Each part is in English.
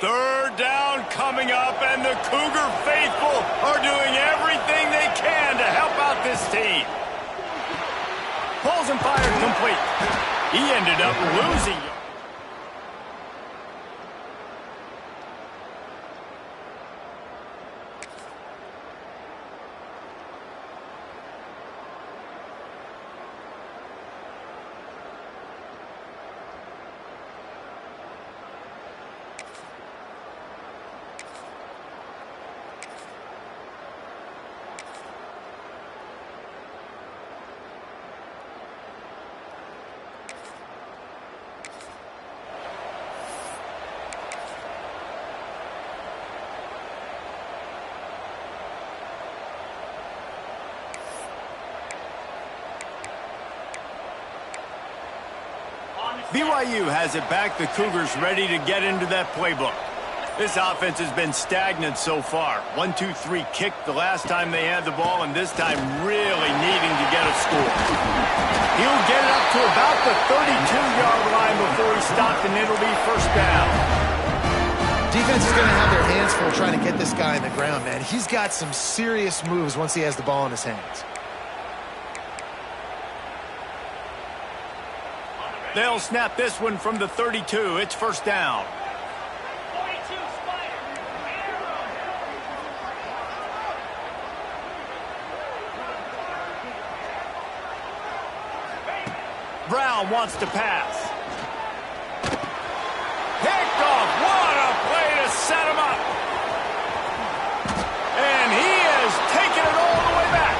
Third down coming up, and the Cougar faithful are doing everything they can to help out this team. Pulls and fired complete. He ended up losing. BYU has it back. The Cougars ready to get into that playbook. This offense has been stagnant so far. 1-2-3 kick the last time they had the ball, and this time really needing to get a score. He'll get it up to about the 32-yard line before he stopped, and it'll be first down. Defense is going to have their hands full trying to get this guy on the ground, man. He's got some serious moves once he has the ball in his hands. They'll snap this one from the 32. It's first down. Brown wants to pass. Picked off. What a play to set him up. And he is taking it all the way back.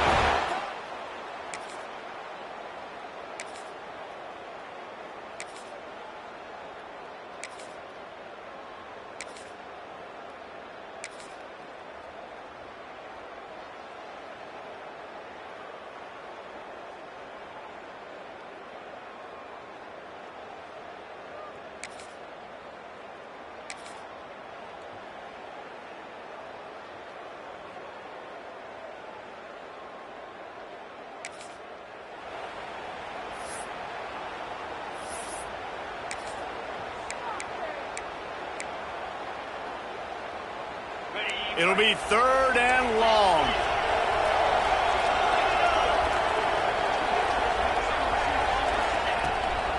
It'll be third and long.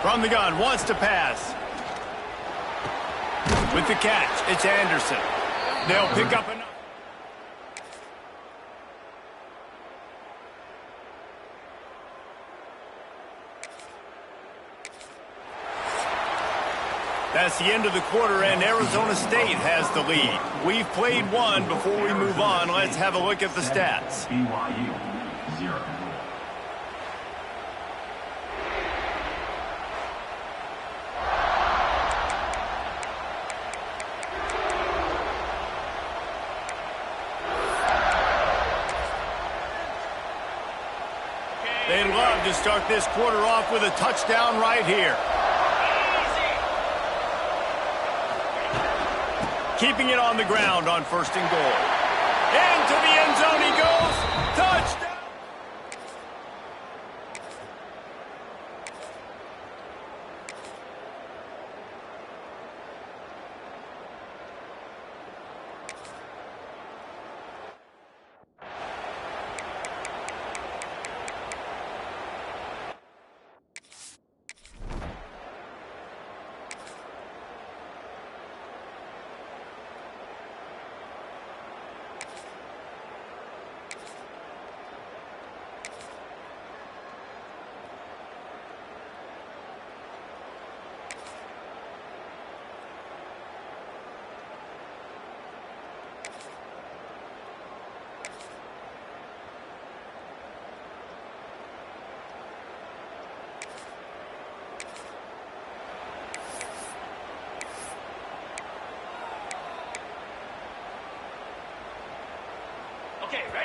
From the gun, wants to pass. With the catch, it's Anderson. They'll pick up another. That's the end of the quarter, and Arizona State has the lead. We've played one. Before we move on, let's have a look at the stats. BYU, 0. They'd love to start this quarter off with a touchdown right here. Keeping it on the ground on first and goal. Into the end zone he goes. Touchdown!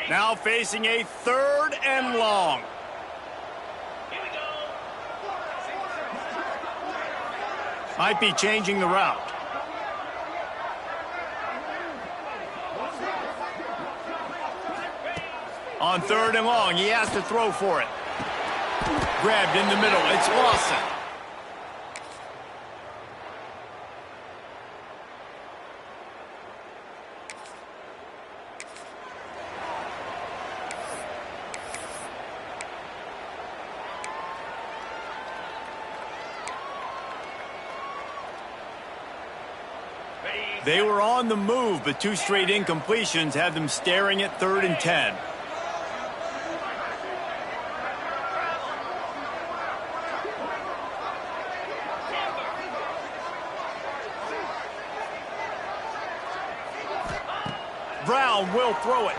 Now facing a 3rd and long. Might be changing the route. On 3rd and long, he has to throw for it. Grabbed in the middle. It's Lawson. They were on the move, but 2 straight incompletions had them staring at 3rd and 10. Brown will throw it.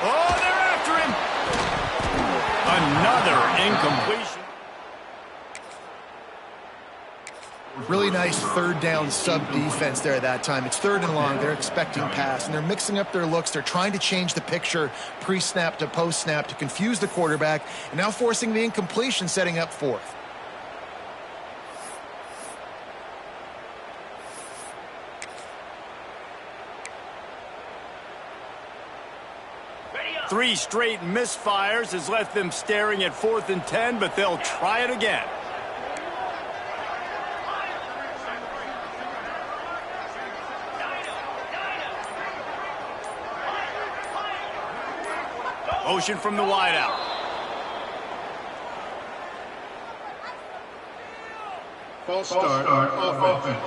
Oh, they're after him. Another incompletion. Really nice 3rd down sub defense there at that time. It's 3rd and long. They're expecting pass, and they're mixing up their looks. They're trying to change the picture pre-snap to post-snap to confuse the quarterback, and now forcing the incompletion, setting up 4th. Three straight misfires has left them staring at 4th and 10, but they'll try it again. Motion from the wideout. False start offense.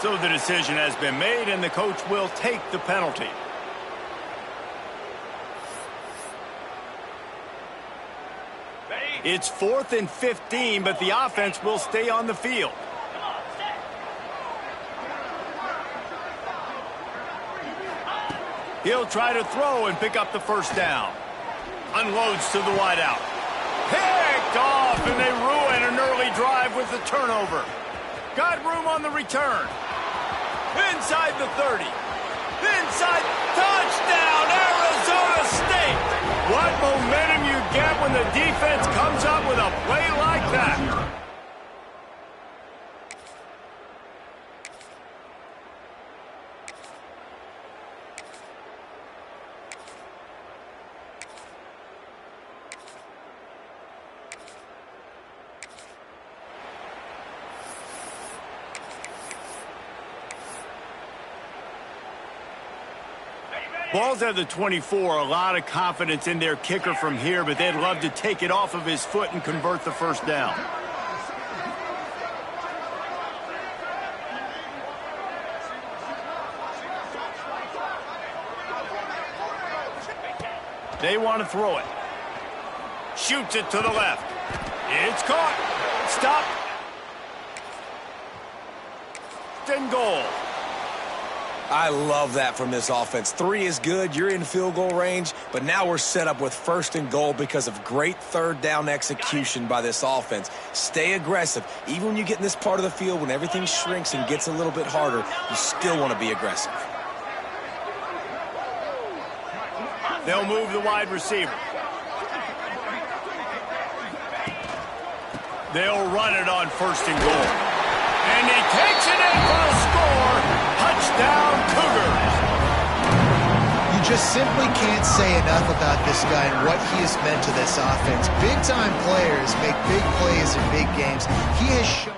So the decision has been made, and the coach will take the penalty. It's 4th and 15, but the offense will stay on the field. He'll try to throw and pick up the 1st down. Unloads to the wideout. Picked off, and they ruin an early drive with the turnover. Got room on the return. Inside the 30. Inside. Touchdown, Arizona State. What momentum you get when the defense comes up with a play like that. Ball's at the 24. A lot of confidence in their kicker from here, but they'd love to take it off of his foot and convert the 1st down. They want to throw it. Shoots it to the left. It's caught. Stop. And goal. I love that from this offense. 3 is good. You're in field goal range, but now we're set up with 1st and goal because of great 3rd down execution by this offense. Stay aggressive. Even when you get in this part of the field, when everything shrinks and gets a little bit harder, you still want to be aggressive. They'll move the wide receiver. They'll run it on 1st and goal. And he takes it in for a score. Touchdown, Cougars. You just simply can't say enough about this guy and what he has meant to this offense. Big-time players make big plays in big games. He has shown...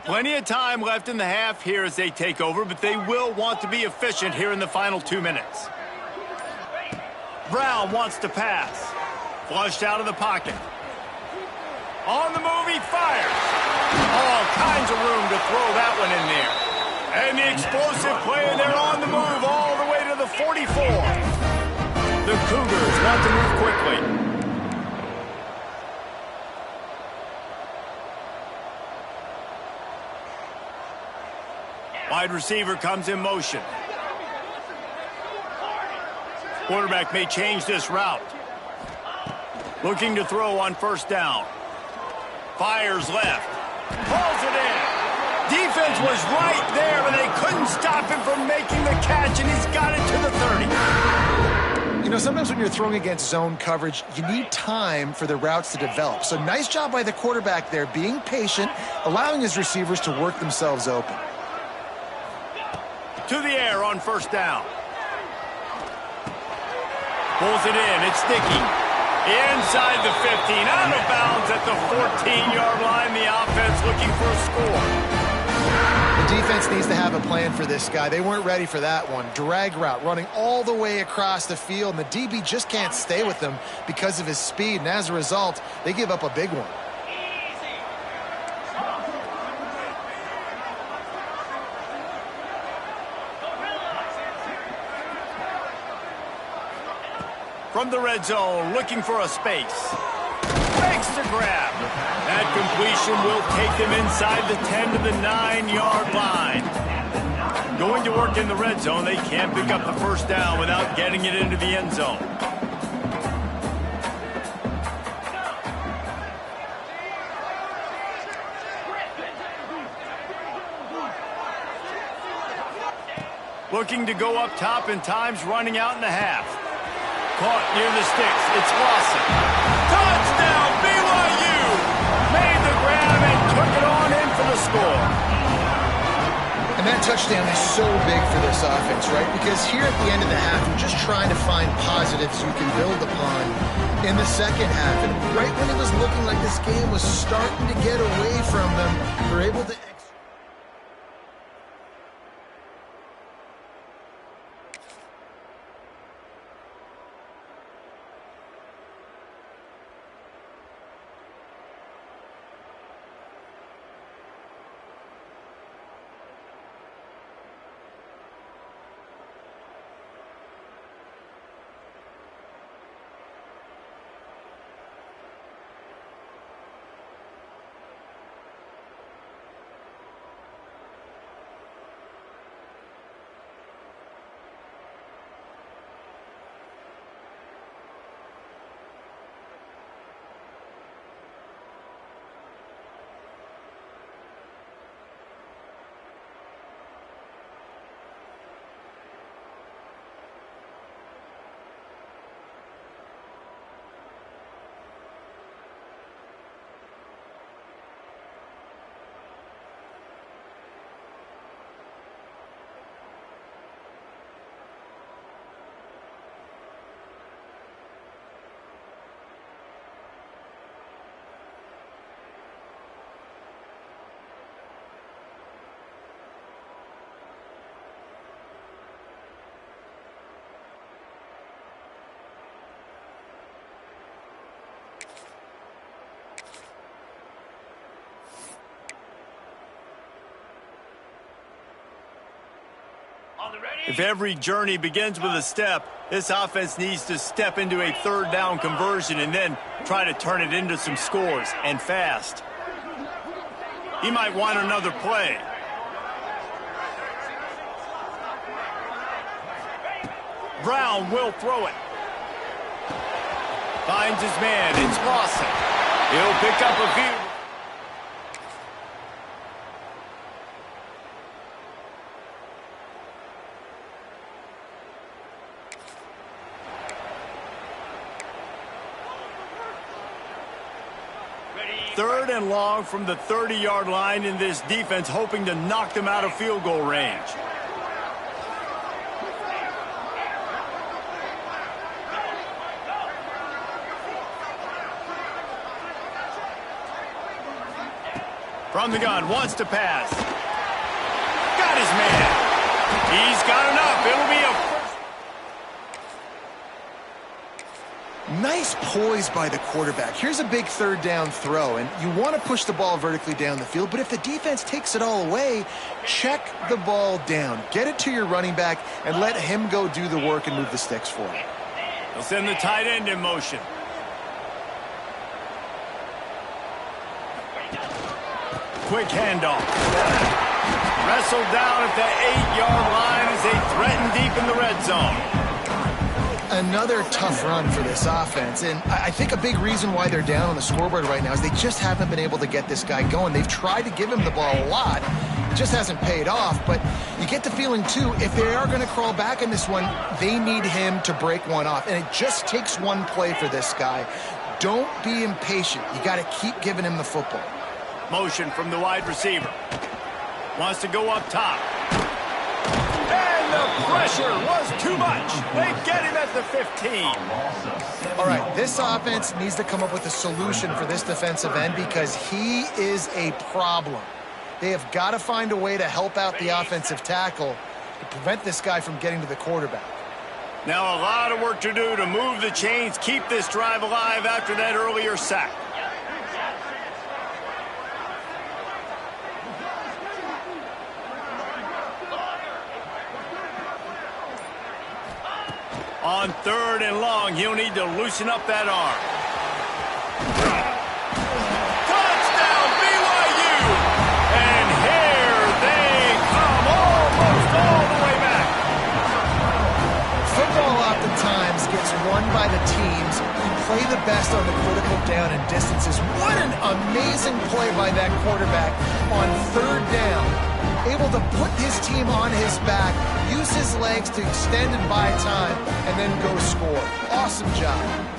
Plenty of time left in the half here as they take over, but they will want to be efficient here in the final 2 minutes. Brown wants to pass. Flushed out of the pocket. On the move, he fires. All kinds of room to throw that one in there. And the explosive play, and they're on the move all the way to the 44. The Cougars want to move quickly. Wide receiver comes in motion. Quarterback may change this route. Looking to throw on first down. Fires left. Pulls it in. Defense was right there, but they couldn't stop him from making the catch, and he's got it to the 30. You know, sometimes when you're throwing against zone coverage, you need time for the routes to develop. So nice job by the quarterback there, being patient, allowing his receivers to work themselves open. To the air on first down. Pulls it in. It's sticky. Inside the 15. Out of bounds at the 14-yard line. The offense looking for a score. The defense needs to have a plan for this guy. They weren't ready for that one. Drag route running all the way across the field, and the DB just can't stay with them because of his speed. And as a result, they give up a big one. From the red zone, looking for a space. Makes the grab. That completion will take them inside the 10 to the 9-yard line. Going to work in the red zone, they can't pick up the first down without getting it into the end zone. Looking to go up top, and time's running out in the half. Caught near the sticks. It's Lawson. Touchdown, BYU! Made the grab and took it on in for the score. And that touchdown is so big for this offense, right? Because here at the end of the half, you're just trying to find positives you can build upon in the second half. And right when it was looking like this game was starting to get away from them, they're able to... If every journey begins with a step, this offense needs to step into a third down conversion and then try to turn it into some scores, and fast. He might want another play. Brown will throw it. Finds his man. It's Lawson. He'll pick up a few. Third and long from the 30-yard line, in this defense hoping to knock them out of field goal range. From the gun, wants to pass. Got his man. He's got enough. It'll be a first. Nice poise by the quarterback. Here's a big third down throw, and you want to push the ball vertically down the field, but if the defense takes it all away, check the ball down. Get it to your running back and let him go do the work and move the sticks for you. They'll send the tight end in motion. Quick handoff. Wrestled down at the 8-yard line as they threaten deep in the red zone. Another tough run for this offense, and I think a big reason why they're down on the scoreboard right now is they just haven't been able to get this guy going. They've tried to give him the ball a lot. It just hasn't paid off, but you get the feeling, too, if they are going to crawl back in this one, they need him to break one off, and it just takes one play for this guy. Don't be impatient. You got to keep giving him the football. Motion from the wide receiver. Wants to go up top. And the pressure was too much. They get him at the 15. All right, this offense needs to come up with a solution for this defensive end because he is a problem. They have got to find a way to help out the offensive tackle to prevent this guy from getting to the quarterback. Now a lot of work to do to move the chains, keep this drive alive after that earlier sack. On 3rd and long, he'll need to loosen up that arm. Touchdown, BYU! And here they come, almost all the way back. Football oftentimes gets won by the teams who play the best on the critical down and distances. What an amazing play by that quarterback on 3rd down. Able to put his team on his back, use his legs to extend and buy time, and then go score. Awesome job.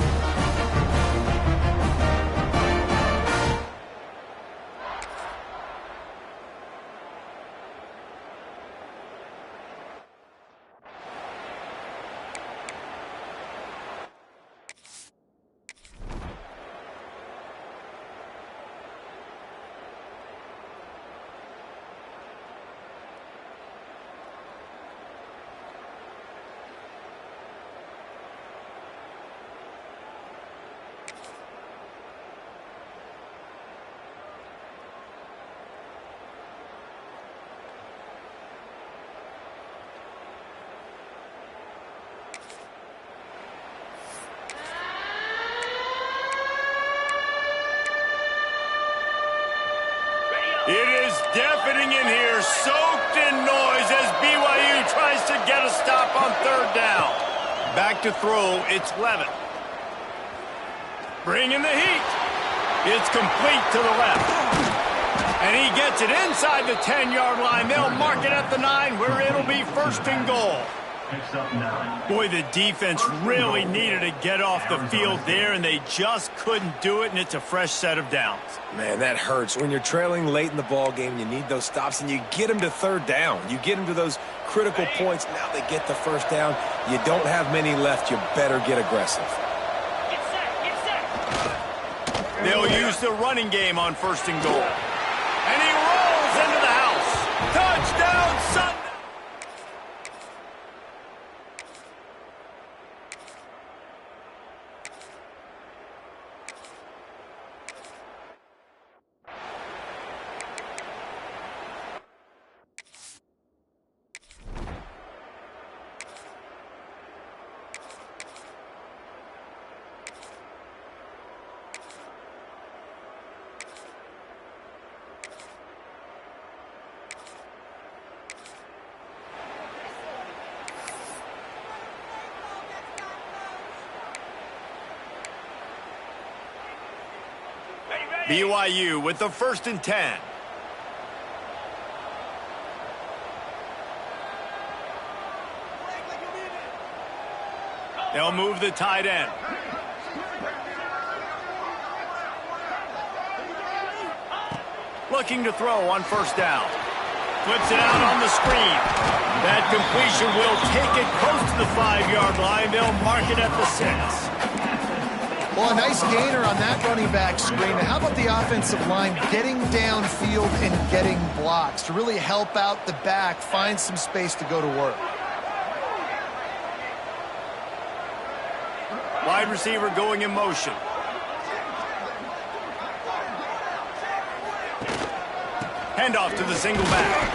It is deafening in here, soaked in noise as BYU tries to get a stop on 3rd down. Back to throw, it's Levitt. Bringing the heat. It's complete to the left. And he gets it inside the 10-yard line. They'll mark it at the 9 where it'll be 1st and goal. Boy, the defense really needed to get off the field there, and they just couldn't do it, and it's a fresh set of downs. Man, that hurts. When you're trailing late in the ball game, you need those stops, and you get them to 3rd down. You get them to those critical points. Now they get the 1st down. You don't have many left. You better get aggressive. They'll use the running game on 1st and goal. And he rolls into the house. Touchdown, Sunday. BYU with the 1st and 10. They'll move the tight end. Looking to throw on 1st down. Flips it out on the screen. That completion will take it close to the 5-yard line. They'll mark it at the 6. Well, a nice gainer on that running back screen. And how about the offensive line getting downfield and getting blocks to really help out the back, find some space to go to work? Wide receiver going in motion. Handoff to the single back.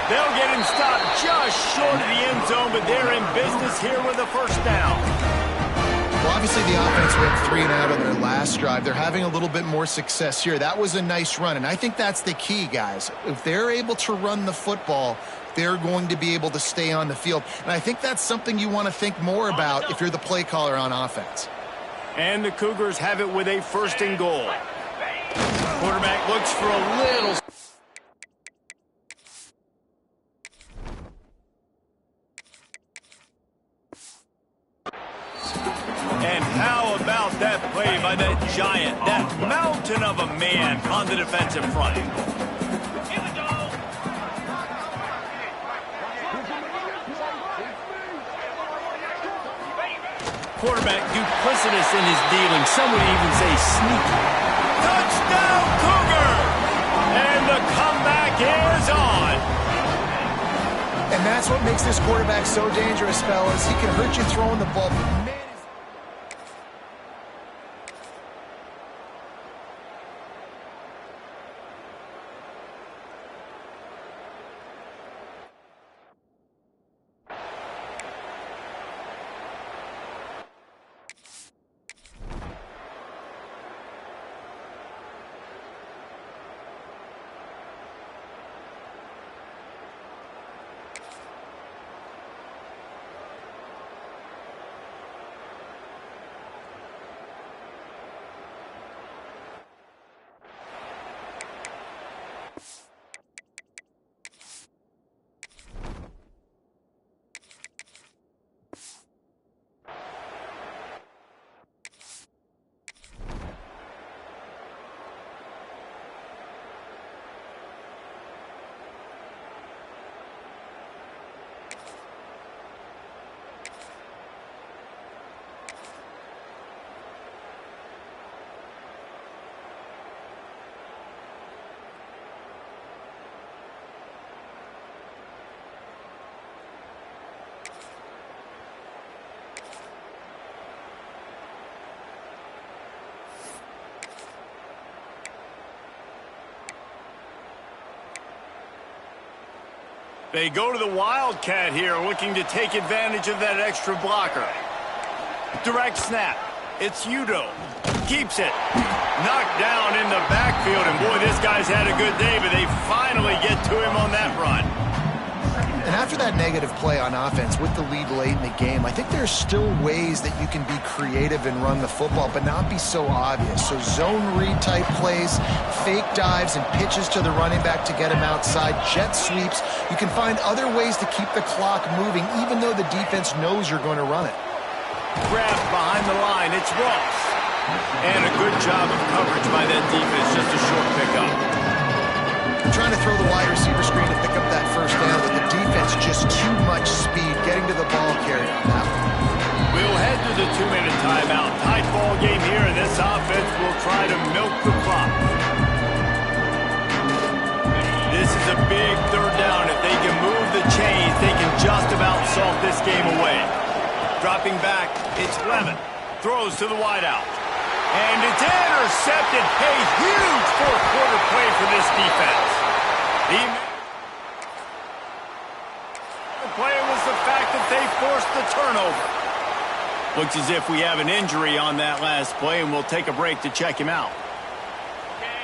They'll get him stopped just short of the end zone, but they're in business here with a first down. Well, obviously the offense went 3 and out on their last drive. They're having a little bit more success here. That was a nice run, and I think that's the key, guys. If they're able to run the football, they're going to be able to stay on the field. And I think that's something you want to think more about if you're the play caller on offense. And the Cougars have it with a first and goal. Quarterback looks for a little... And how about that play by that giant, that mountain of a man on the defensive front? Quarterback duplicitous in his dealing. Some would even say sneaky. Touchdown, Cougar! And the comeback is on. And that's what makes this quarterback so dangerous, fellas. He can hurt you throwing the ball. Man, they go to the Wildcat here, looking to take advantage of that extra blocker. Direct snap. It's Udo. Keeps it. Knocked down in the backfield, and boy, this guy's had a good day, but they finally get to him on that run. And after that negative play on offense with the lead late in the game, I think there's still ways that you can be creative and run the football, but not be so obvious. So zone read type plays, fake dives and pitches to the running back to get him outside, jet sweeps. You can find other ways to keep the clock moving, even though the defense knows you're going to run it. Grab behind the line. It's Ross. And a good job of coverage by that defense. Just a short pickup. Trying to throw the wide receiver screen to pick up that first down, but the defense just too much speed getting to the ball carrier on that one. We'll head to the 2-minute timeout. Tight ball game here, and this offense will try to milk the clock. This is a big third down. If they can move the chains, they can just about salt this game away. Dropping back, it's Lemon. Throws to the wideout. And it's intercepted. Hey, huge fourth-quarter play for this defense. The play was the fact that they forced the turnover. Looks as if we have an injury on that last play, and we'll take a break to check him out.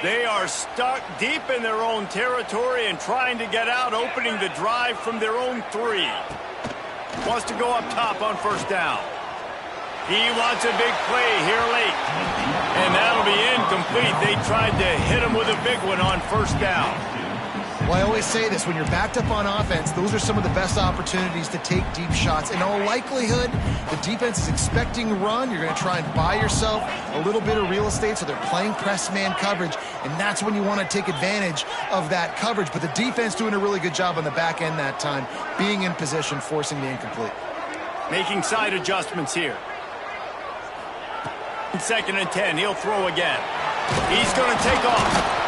They are stuck deep in their own territory and trying to get out, opening the drive from their own 3. Wants to go up top on first down. He wants a big play here late. And that'll be incomplete. They tried to hit him with a big one on first down. Well, I always say this, when you're backed up on offense, those are some of the best opportunities to take deep shots. In all likelihood, the defense is expecting run. You're going to try and buy yourself a little bit of real estate, so they're playing press man coverage, and that's when you want to take advantage of that coverage. But the defense doing a really good job on the back end that time, being in position, forcing the incomplete. Making side adjustments here. Second and 10. He'll throw again. He's going to take off.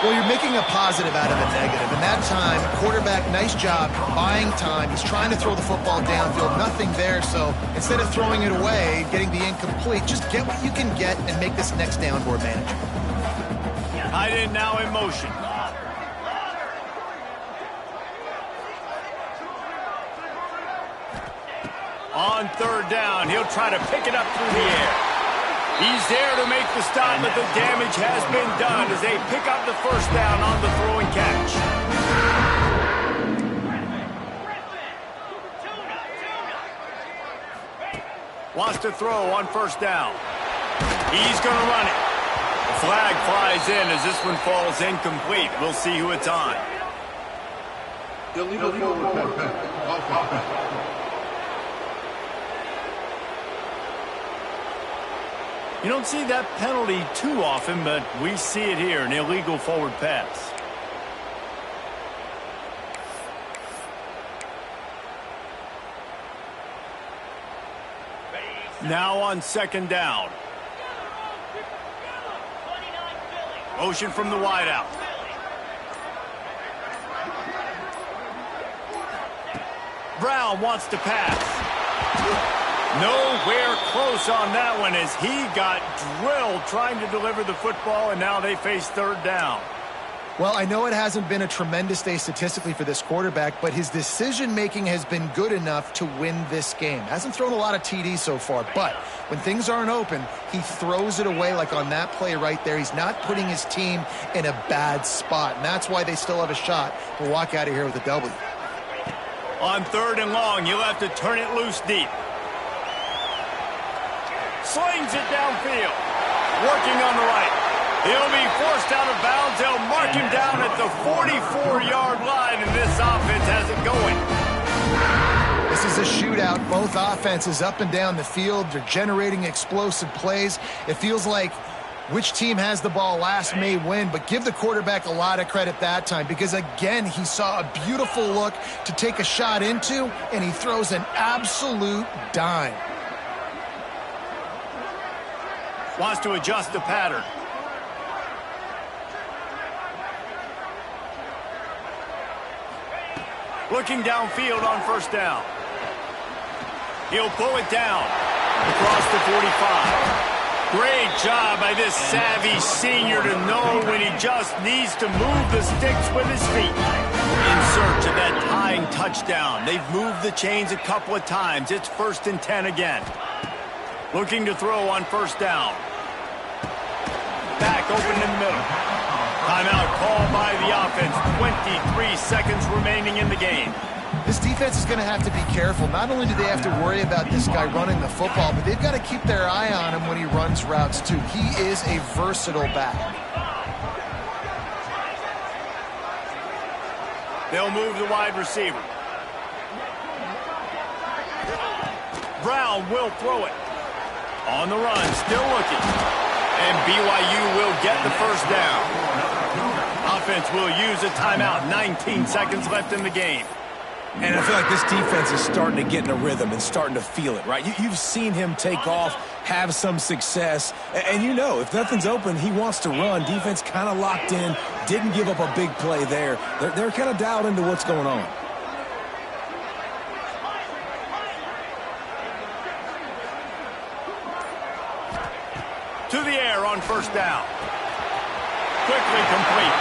Well, you're making a positive out of a negative. And that time, quarterback, nice job, buying time. He's trying to throw the football downfield. Nothing there. So instead of throwing it away, getting the incomplete, just get what you can get and make this next down more manageable. Tight end now in motion. On third down, he'll try to pick it up through the air. He's there to make the stop, but the damage has been done as they pick up the first down on the throw and catch. Wants to throw on first down. He's going to run it. The flag flies in as this one falls incomplete. We'll see who it's on. Illegal forward offense. You don't see that penalty too often, but we see it here, an illegal forward pass. Now on second down. Motion from the wideout. Brown wants to pass. Nowhere close on that one as he got drilled trying to deliver the football, and now they face third down. Well, I know it hasn't been a tremendous day statistically for this quarterback, but his decision-making has been good enough to win this game. Hasn't thrown a lot of TDs so far, but when things aren't open, he throws it away like on that play right there. He's not putting his team in a bad spot, and that's why they still have a shot to walk out of here with a W. On third and long, you'll have to turn it loose deep. Slings it downfield. Working on the right. He'll be forced out of bounds. They'll mark him down at the 44-yard line, and this offense has it going. This is a shootout. Both offenses up and down the field. They're generating explosive plays. It feels like which team has the ball last may win, but give the quarterback a lot of credit that time because, again, he saw a beautiful look to take a shot into, and he throws an absolute dime. Wants to adjust the pattern. Looking downfield on first down. He'll pull it down across the 45. Great job by this savvy senior to know when he just needs to move the sticks with his feet. In search of that tying touchdown. They've moved the chains a couple of times. It's 1st and 10 again. Looking to throw on first down. Back open in the middle. Timeout called by the offense. 23 seconds remaining in the game. This defense is going to have to be careful. Not only do they have to worry about this guy running the football, but they've got to keep their eye on him when he runs routes too. He is a versatile back. They'll move the wide receiver. Brown will throw it. On the run, still looking. And BYU will get the first down. Offense will use a timeout. 19 seconds left in the game. And I feel like this defense is starting to get in a rhythm and starting to feel it, right? You've seen him take off, have some success. And you know, if nothing's open, he wants to run. Defense kind of locked in, didn't give up a big play there. They're kind of dialed into what's going on. To the air on first down. Quickly complete.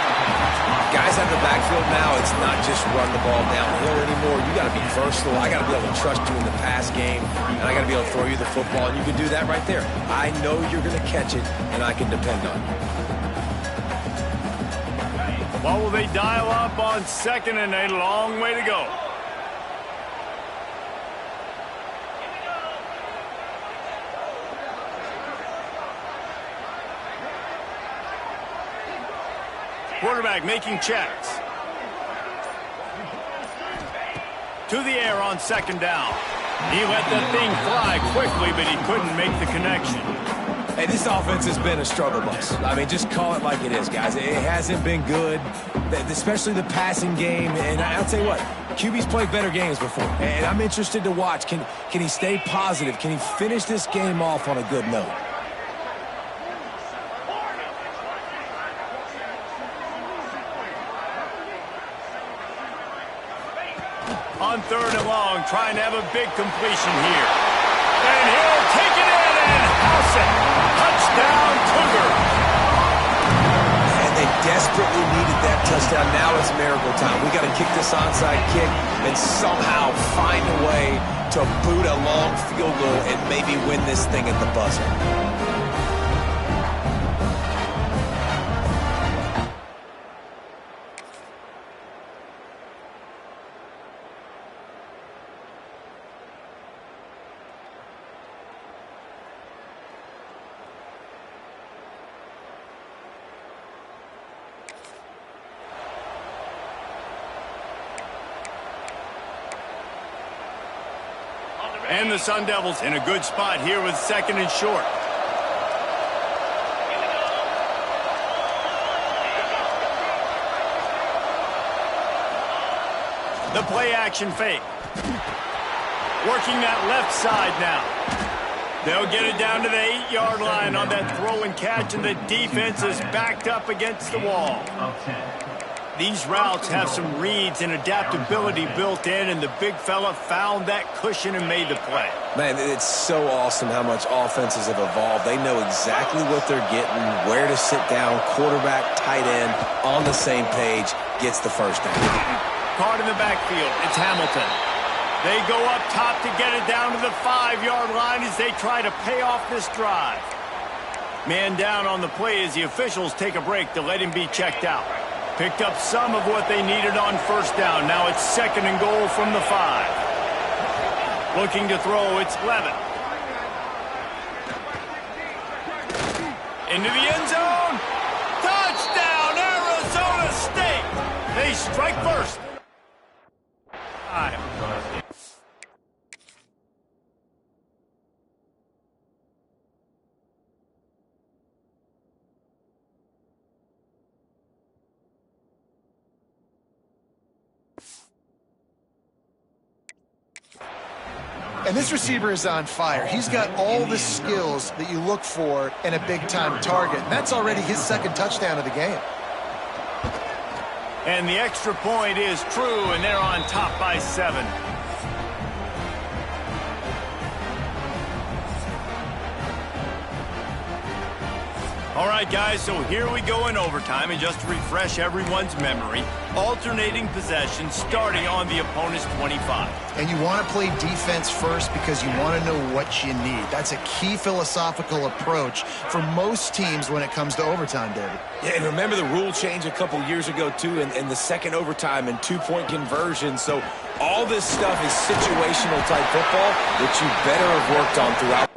Guys out of the backfield now, it's not just run the ball downhill anymore. You got to be versatile. I got to be able to trust you in the pass game, and I got to be able to throw you the football, and you can do that right there. I know you're going to catch it, and I can depend on you. What will they dial up on second and a long way to go? Quarterback making checks. To the air on second down. He let that thing fly quickly, but he couldn't make the connection. Hey, this offense has been a struggle bus. I mean, just call it like it is, guys. It hasn't been good, especially the passing game. And I'll tell you what, QB's played better games before. And I'm interested to watch. Can he stay positive? Can he finish this game off on a good note? On 3rd and long, trying to have a big completion here. And he'll take it in and house it. Touchdown, Cougars. And they desperately needed that touchdown. Now it's miracle time. We got to kick this onside kick and somehow find a way to boot a long field goal and maybe win this thing at the buzzer. And the Sun Devils in a good spot here with 2nd and short. The play action fake. Working that left side now. They'll get it down to the 8-yard line on that throw and catch, and the defense is backed up against the wall. These routes have some reads and adaptability built in, and the big fella found that cushion and made the play. Man, it's so awesome how much offenses have evolved. They know exactly what they're getting, where to sit down, quarterback, tight end, on the same page, gets the first down. Caught in the backfield, it's Hamilton. They go up top to get it down to the 5-yard line as they try to pay off this drive. Man down on the play as the officials take a break to let him be checked out. Picked up some of what they needed on 1st down. Now it's 2nd and goal from the 5. Looking to throw, it's Levin. Into the end zone. Touchdown, Arizona State. They strike first. And this receiver is on fire. He's got all the skills that you look for in a big-time target. And that's already his 2nd touchdown of the game. And the extra point is true, and they're on top by 7. All right, guys, so here we go in overtime, and just to refresh everyone's memory, alternating possession starting on the opponent's 25. And you want to play defense first because you want to know what you need. That's a key philosophical approach for most teams when it comes to overtime, David. Yeah, and remember the rule change a couple years ago, too, in the 2nd overtime and 2-point conversion. So all this stuff is situational type football that you better have worked on throughout.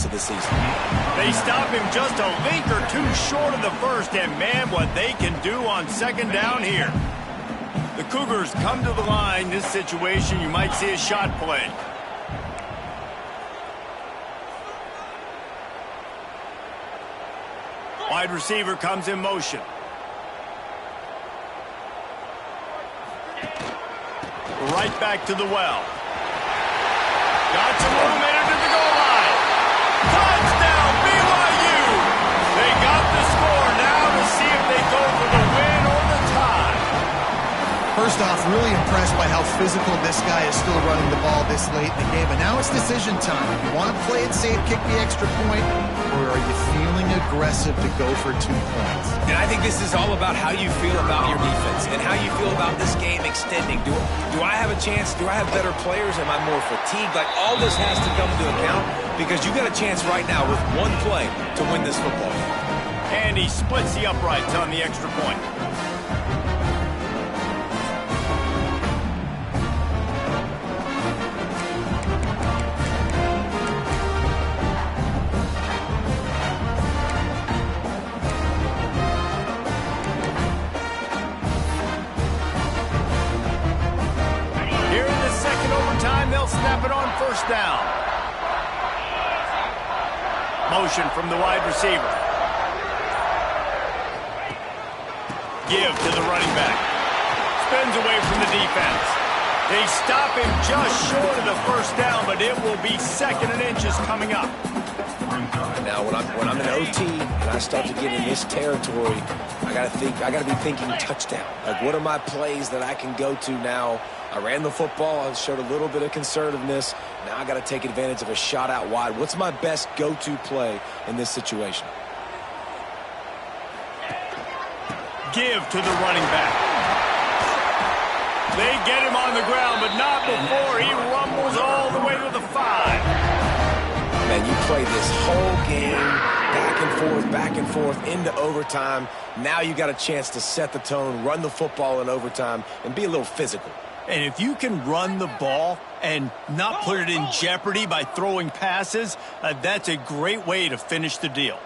Of the season. They stop him just a link or two short of the 1st, and man, what they can do on 2nd down here. The Cougars come to the line. This situation, you might see a shot play. Wide receiver comes in motion. Right back to the well. Got some room in it to the goal line. Touchdown, BYU! They got the score now to see if they go for the win or the tie. First off, really impressed by how physical this guy is still running the ball this late in the game. And now it's decision time. You want to play it safe, kick the extra point, or are you feeling aggressive to go for 2 points? And I think this is all about how you feel about your defense and how you feel about this game extending. Do I have a chance? Do I have better players? Am I more fatigued? Like, all this has to come into account because you got a chance right now with one play to win this football game. And he splits the uprights on the extra point. Snap it on 1st down. Motion from the wide receiver. Give to the running back. Spins away from the defense. They stop him just short of the first down, but it will be 2nd and inches coming up. Now, when I'm in OT and I start to get in this territory, I gotta be thinking touchdown. Like, what are my plays that I can go to now? I ran the football. I showed a little bit of conservativeness. Now I got to take advantage of a shot out wide. What's my best go-to play in this situation? Give to the running back. They get him on the ground, but not before he rumbles all the way to the 5. Man, you play this whole game back and forth into overtime. Now you got a chance to set the tone, run the football in overtime, and be a little physical. And if you can run the ball and not put it in jeopardy by throwing passes, that's a great way to finish the deal.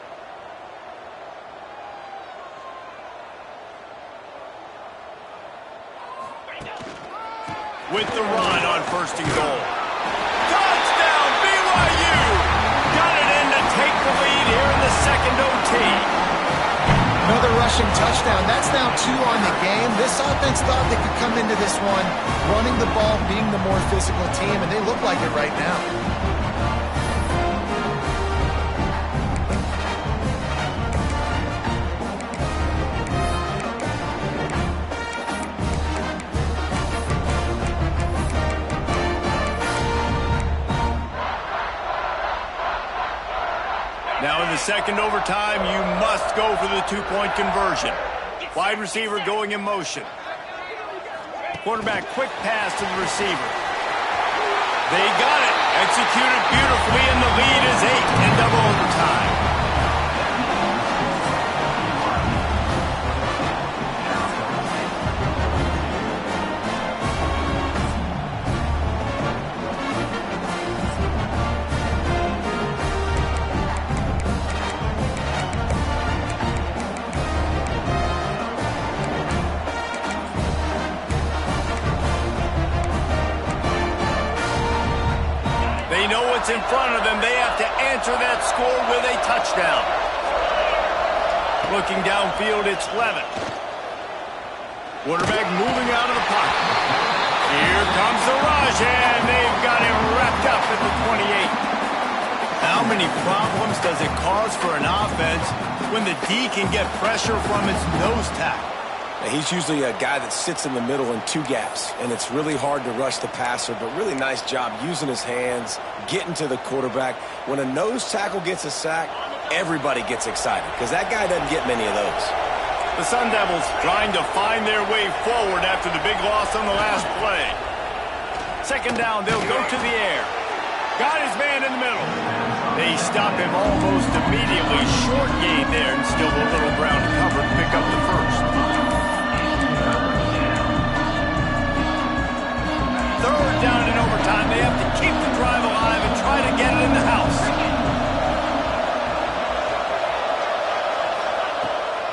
With the run on 1st and goal. Touchdown, BYU! Got it in to take the lead here in the 2nd OT. Another rushing touchdown. That's now 2 on the game. This offense thought they could come into this one running the ball, being the more physical team, and they look like it right now. Now in the 2nd overtime, you must go for the 2-point conversion. Wide receiver going in motion. Quarterback quick pass to the receiver. They got it. Executed beautifully, and the lead is 8 in double overtime. They know what's in front of them. They have to answer that score with a touchdown. Looking downfield, it's Levitt. Quarterback moving out of the pocket. Here comes the rush, and they've got him wrapped up at the 28. How many problems does it cause for an offense when the D can get pressure from its nose tackle? He's usually a guy that sits in the middle in 2 gaps, and it's really hard to rush the passer, but really nice job using his hands, getting to the quarterback. When a nose tackle gets a sack, everybody gets excited because that guy doesn't get many of those. The Sun Devils trying to find their way forward after the big loss on the last play. 2nd down, they'll go to the air. Got his man in the middle. They stop him almost immediately. Short gain there, and still a little ground covered. Pick up the 1st. 3rd down in overtime. They have to keep the drive alive and try to get it in the house.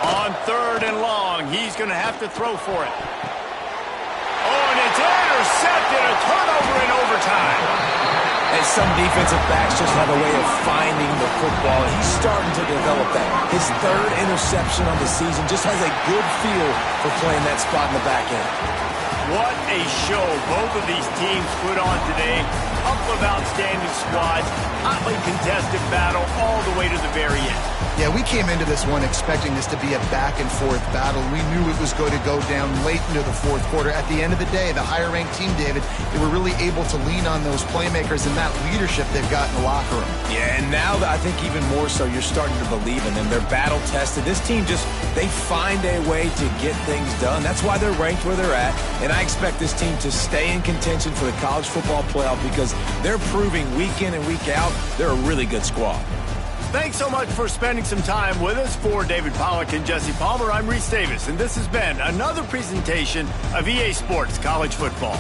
On 3rd and long, he's going to have to throw for it. Oh, and it's intercepted. A turnover in overtime. And some defensive backs just have a way of finding the football, and he's starting to develop that. His 3rd interception on the season just has a good feel for playing that spot in the back end. What a show both of these teams put on today. Couple of outstanding squads, hotly contested battle all the way to the very end. Yeah, we came into this one expecting this to be a back-and-forth battle. We knew it was going to go down late into the 4th quarter. At the end of the day, the higher-ranked team, David, they were really able to lean on those playmakers and that leadership they've got in the locker room. Yeah, and now I think even more so, you're starting to believe in them. They're battle-tested. This team they find a way to get things done. That's why they're ranked where they're at, and I expect this team to stay in contention for the college football playoff because they're proving week in and week out they're a really good squad. Thanks so much for spending some time with us. For David Pollack and Jesse Palmer, I'm Reese Davis, and this has been another presentation of EA Sports College Football.